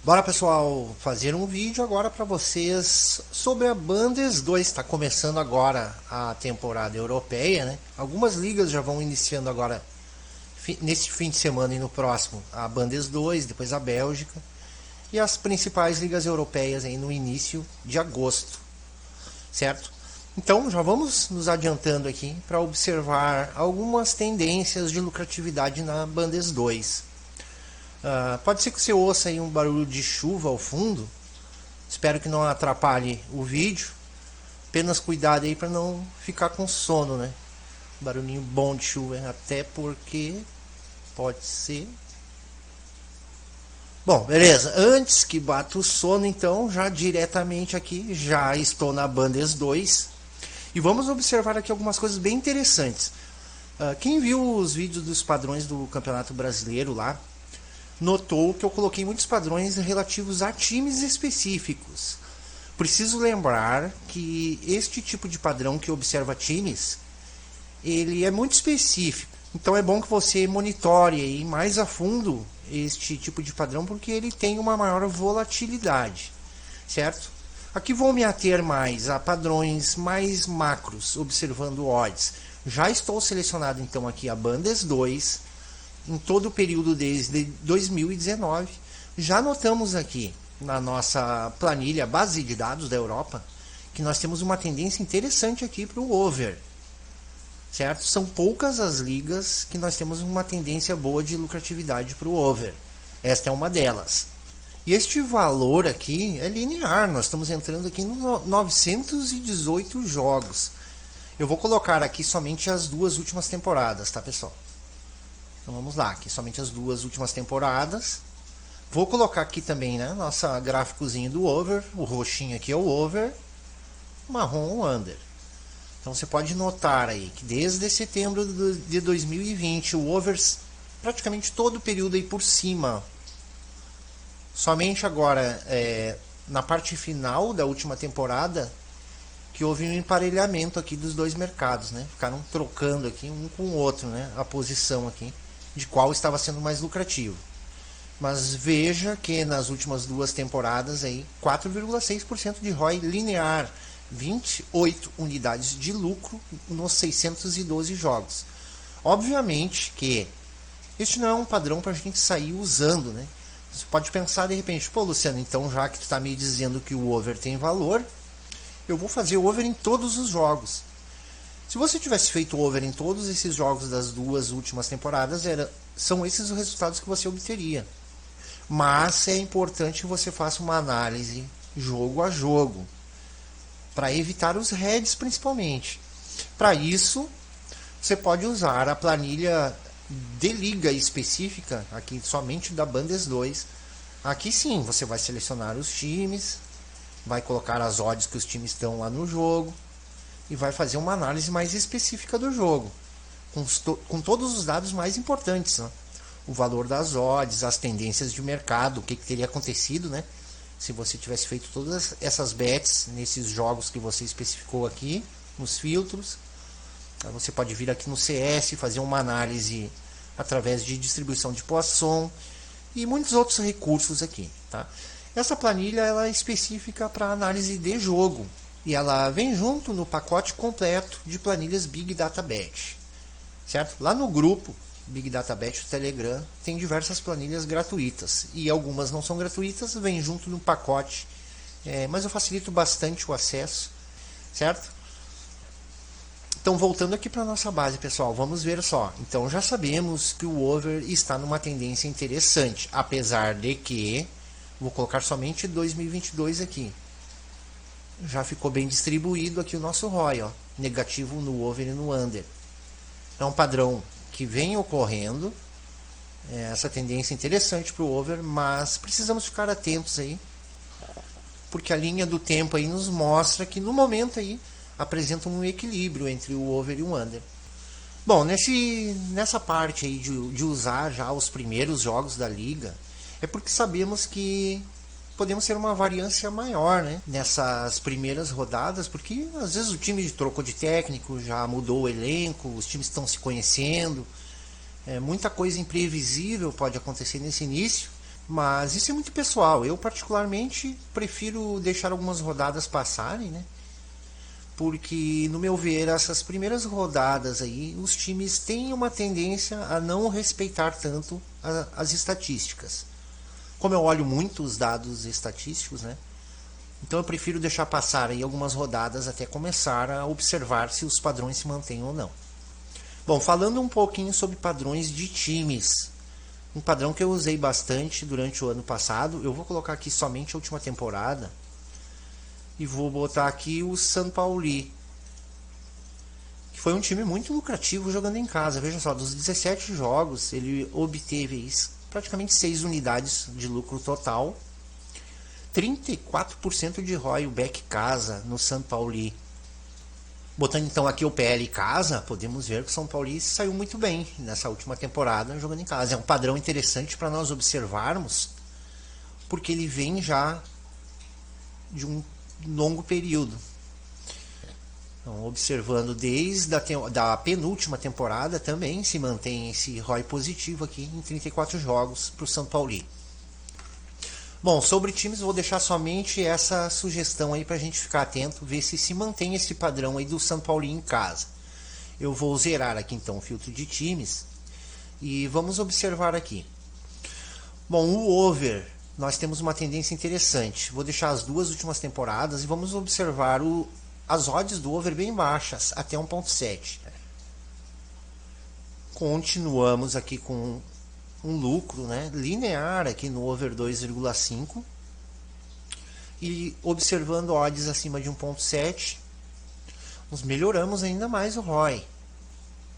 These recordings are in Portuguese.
Bora, pessoal, fazer um vídeo agora para vocês sobre a Bundes2. Está começando agora a temporada europeia, né? Algumas ligas já vão iniciando agora nesse fim de semana e no próximo a Bundes2, depois a Bélgica e as principais ligas europeias aí no início de agosto, certo? Então já vamos nos adiantando aqui para observar algumas tendências de lucratividade na Bundes2. Pode ser que você ouça aí um barulho de chuva ao fundo. Espero que não atrapalhe o vídeo. Apenas cuidado aí para não ficar com sono, né? Barulhinho bom de chuva, até porque pode ser. Bom, beleza. Antes que bata o sono, então, já diretamente aqui, já estou na Bundes2 e vamos observar aqui algumas coisas bem interessantes. Quem viu os vídeos dos padrões do Campeonato Brasileiro lá, notou que eu coloquei muitos padrões relativos a times específicos. Preciso lembrar que este tipo de padrão que observa times, ele é muito específico. Então é bom que você monitore aí mais a fundo este tipo de padrão, porque ele tem uma maior volatilidade, certo? Aqui vou me ater mais a padrões mais macros, observando odds. Já estou selecionado então aqui a Bundes2, em todo o período desde 2019, já notamos aqui na nossa planilha base de dados da Europa que nós temos uma tendência interessante aqui para o over, certo? São poucas as ligas que nós temos uma tendência boa de lucratividade para o over. Esta é uma delas. E este valor aqui é linear, nós estamos entrando aqui nos 918 jogos. Eu vou colocar aqui somente as duas últimas temporadas, tá, pessoal? Então vamos lá, aqui somente as duas últimas temporadas. Vou colocar aqui também, né, nossa gráficozinho do over. O roxinho aqui é o over, o marrom o under. Então você pode notar aí que desde setembro de 2020 o over praticamente todo o período aí por cima. Somente agora na parte final da última temporada que houve um emparelhamento aqui dos dois mercados, né? Ficaram trocando aqui um com o outro, né, a posição aqui de qual estava sendo mais lucrativo. Mas veja que nas últimas duas temporadas aí 4,6% de ROI linear, 28 unidades de lucro nos 612 jogos. Obviamente que este não é um padrão para a gente sair usando, né? Você pode pensar de repente, pô, Luciano, então já que tu está me dizendo que o over tem valor, eu vou fazer over em todos os jogos. Se você tivesse feito over em todos esses jogos das duas últimas temporadas, são esses os resultados que você obteria. Mas é importante que você faça uma análise jogo a jogo, para evitar os heads principalmente. Para isso, você pode usar a planilha de liga específica, aqui somente da Bundes2. Aqui sim, você vai selecionar os times, vai colocar as odds que os times estão lá no jogo, e vai fazer uma análise mais específica do jogo, com todos os dados mais importantes, né? O valor das odds, as tendências de mercado, o que teria acontecido, né, se você tivesse feito todas essas bets nesses jogos que você especificou aqui, nos filtros. Você pode vir aqui no CS, fazer uma análise através de distribuição de Poisson e muitos outros recursos aqui, tá? Essa planilha ela é específica para análise de jogo, e ela vem junto no pacote completo de planilhas Big Data Bet, certo? Lá no grupo Big Data Bet do Telegram tem diversas planilhas gratuitas, e algumas não são gratuitas, vem junto no pacote, mas eu facilito bastante o acesso, certo? Então voltando aqui para a nossa base, pessoal, vamos ver só. Então já sabemos que o over está numa tendência interessante, apesar de que, vou colocar somente 2022 aqui. Já ficou bem distribuído aqui o nosso ROI, ó, negativo no over e no under. É um padrão que vem ocorrendo, essa tendência interessante para o over, mas precisamos ficar atentos aí, porque a linha do tempo aí nos mostra que no momento aí apresenta um equilíbrio entre o over e o under. Bom, nessa parte aí de usar já os primeiros jogos da liga, é porque sabemos que podemos ter uma variância maior, né, nessas primeiras rodadas, porque às vezes o time trocou de técnico, já mudou o elenco, os times estão se conhecendo, muita coisa imprevisível pode acontecer nesse início, Mas isso é muito pessoal. Eu particularmente prefiro deixar algumas rodadas passarem, né? Porque, no meu ver, essas primeiras rodadas aí, os times têm uma tendência a não respeitar tanto as estatísticas. Como eu olho muito os dados estatísticos, né? Então eu prefiro deixar passar aí algumas rodadas até começar a observar se os padrões se mantêm ou não. Bom, falando um pouquinho sobre padrões de times. Um padrão que eu usei bastante durante o ano passado. Eu vou colocar aqui somente a última temporada. E vou botar aqui o São Paulo, que foi um time muito lucrativo jogando em casa. Veja só, dos 17 jogos, ele obteve praticamente 6 unidades de lucro total. 34% de ROI, o back casa no São Paulo. Botando então aqui o PL casa, podemos ver que o São Paulo saiu muito bem nessa última temporada jogando em casa. É um padrão interessante para nós observarmos, porque ele vem já de um longo período. Então, observando desde da penúltima temporada, também se mantém esse ROI positivo aqui em 34 jogos para o São Paulo. Bom, sobre times, vou deixar somente essa sugestão aí para a gente ficar atento, ver se mantém esse padrão aí do São Paulo em casa. Eu vou zerar aqui então o filtro de times e vamos observar aqui. Bom, o over, nós temos uma tendência interessante. Vou deixar as duas últimas temporadas e vamos observar as odds do over bem baixas, até 1.7. Continuamos aqui com um lucro, né, linear aqui no over 2,5 e observando odds acima de 1.7, nós melhoramos ainda mais o ROI.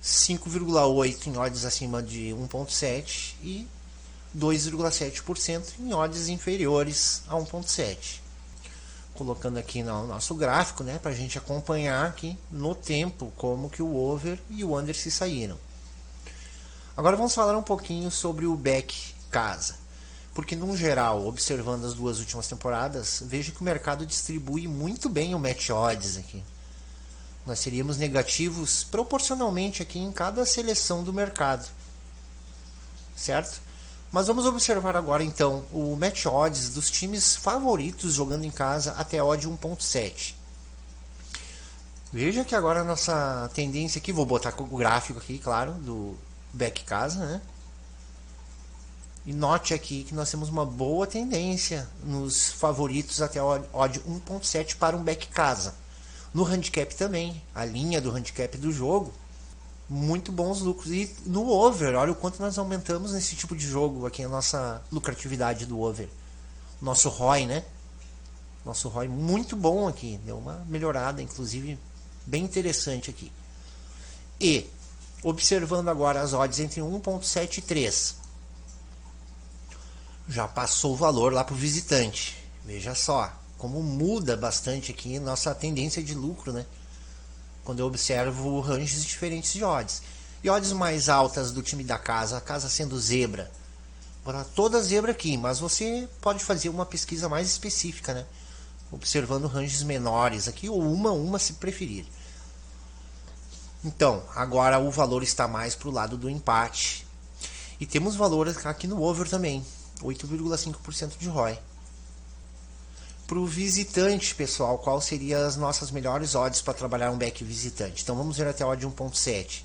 5,8 em odds acima de 1.7 e 2,7% em odds inferiores a 1.7. Colocando aqui no nosso gráfico, né, para a gente acompanhar aqui no tempo como que o over e o under se saíram. Agora vamos falar um pouquinho sobre o back casa. Porque, no geral, observando as duas últimas temporadas, vejo que o mercado distribui muito bem o match odds aqui. Nós seríamos negativos proporcionalmente aqui em cada seleção do mercado. Certo? Mas vamos observar agora, então, o match odds dos times favoritos jogando em casa até odd 1.7. Veja que agora a nossa tendência aqui, vou botar com o gráfico aqui, claro, do back casa, né? E note aqui que nós temos uma boa tendência nos favoritos até odd 1.7 para um back casa. No handicap também, a linha do handicap do jogo, muito bons lucros. E no over, olha o quanto nós aumentamos nesse tipo de jogo aqui, a nossa lucratividade do over. Nosso ROI, né? Nosso ROI muito bom aqui, deu uma melhorada, inclusive, bem interessante aqui. E observando agora as odds entre 1.7 e 3. Já passou o valor lá para o visitante. Veja só como muda bastante aqui nossa tendência de lucro, né? Quando eu observo ranges diferentes de odds. E odds mais altas do time da casa, a casa sendo zebra. Agora toda zebra aqui, mas você pode fazer uma pesquisa mais específica, né? Observando ranges menores aqui, ou uma se preferir. Então, agora o valor está mais para o lado do empate. E temos valor aqui no over também, 8,5% de ROI. Para o visitante, pessoal, qual seriam as nossas melhores odds para trabalhar um back visitante? Então vamos ver até odd 1.7.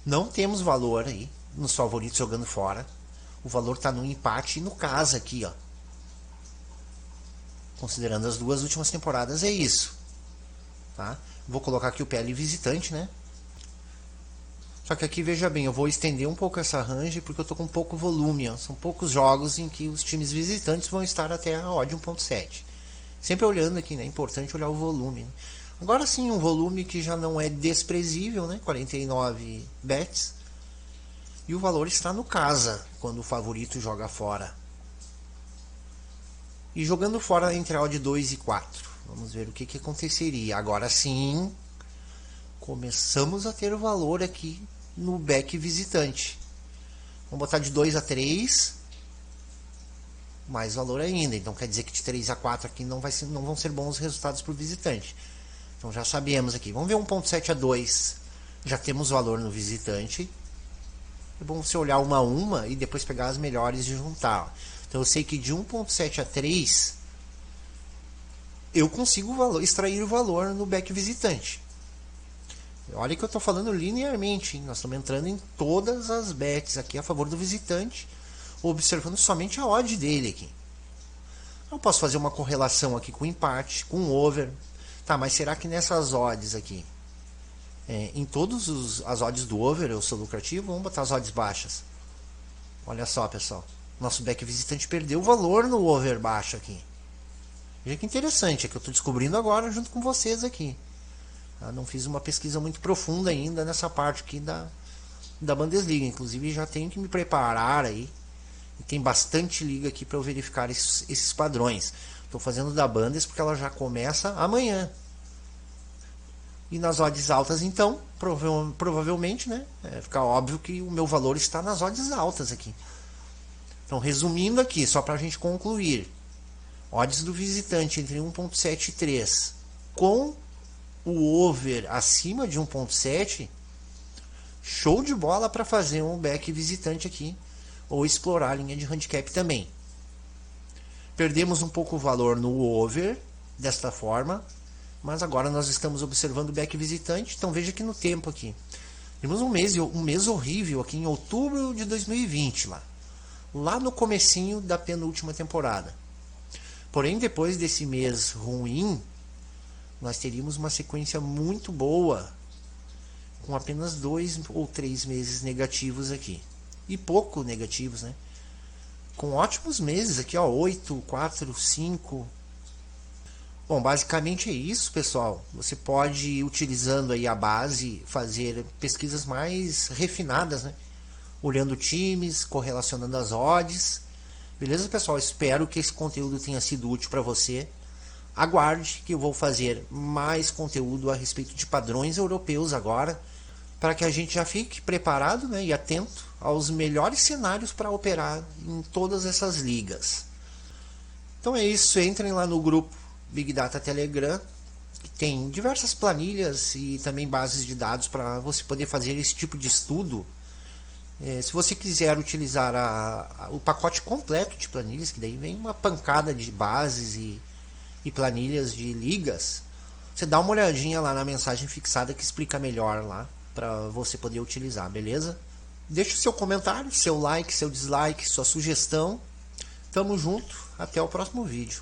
Não temos valor aí nos favoritos jogando fora. O valor está no empate e no casa aqui, ó. Considerando as duas últimas temporadas, é isso. Tá? Vou colocar aqui o PL visitante, né? Só que aqui, veja bem, eu vou estender um pouco essa range porque eu estou com pouco volume. Ó. São poucos jogos em que os times visitantes vão estar até a odd 1.7. Sempre olhando aqui, né? É importante olhar o volume. Né? Agora sim, um volume que já não é desprezível, né? 49 bets. E o valor está no casa, quando o favorito joga fora. E jogando fora entre a odd 2 e 4. Vamos ver o que aconteceria. Agora sim, começamos a ter valor aqui no back visitante. Vamos botar de 2 a 3. Mais valor ainda. Então quer dizer que de 3 a 4 aqui não vão ser bons resultados para o visitante. Então já sabemos aqui. Vamos ver 1.7 a 2. Já temos valor no visitante. é bom você olhar uma a uma e depois pegar as melhores e juntar. Então eu sei que de 1.7 a 3 eu consigo extrair o valor no back visitante. Olha que eu estou falando linearmente, hein? Nós estamos entrando em todas as bets aqui a favor do visitante, observando somente a odd dele aqui. Eu posso fazer uma correlação aqui com empate, com over. Tá, mas será que nessas odds aqui, em todas as odds do over eu sou lucrativo? Vamos botar as odds baixas. Olha só, pessoal. Nosso back visitante perdeu o valor no over baixo aqui. Veja que interessante, é que eu estou descobrindo agora junto com vocês aqui. Eu não fiz uma pesquisa muito profunda ainda nessa parte aqui da Bundesliga. Inclusive já tenho que me preparar aí. E tem bastante liga aqui para eu verificar esses padrões. Estou fazendo da Bundes porque ela já começa amanhã. E nas odds altas, então, provavelmente, né? Fica óbvio que o meu valor está nas odds altas aqui. Então, resumindo aqui, só para a gente concluir. Odds do visitante entre 1.7 e 3 com o over acima de 1.7, show de bola para fazer um back visitante aqui, ou explorar a linha de handicap também. Perdemos um pouco o valor no over, desta forma, mas agora nós estamos observando o back visitante, então veja aqui no tempo aqui. Temos um mês horrível aqui em outubro de 2020, lá no comecinho da penúltima temporada. Porém, depois desse mês ruim, nós teríamos uma sequência muito boa, com apenas 2 ou 3 meses negativos aqui. E pouco negativos, né? Com ótimos meses aqui, ó, 8, 4, 5. Bom, basicamente é isso, pessoal. Você pode, utilizando aí a base, fazer pesquisas mais refinadas, né? Olhando times, correlacionando as odds. Beleza, pessoal? Espero que esse conteúdo tenha sido útil para você. Aguarde que eu vou fazer mais conteúdo a respeito de padrões europeus agora, para que a gente já fique preparado, né, e atento aos melhores cenários para operar em todas essas ligas. Então é isso, entrem lá no grupo Big Data Telegram, que tem diversas planilhas e também bases de dados para você poder fazer esse tipo de estudo. Se você quiser utilizar o pacote completo de planilhas, que daí vem uma pancada de bases e planilhas de ligas, você dá uma olhadinha lá na mensagem fixada que explica melhor lá para você poder utilizar, beleza? Deixe o seu comentário, seu like, seu dislike, sua sugestão. Tamo junto, até o próximo vídeo.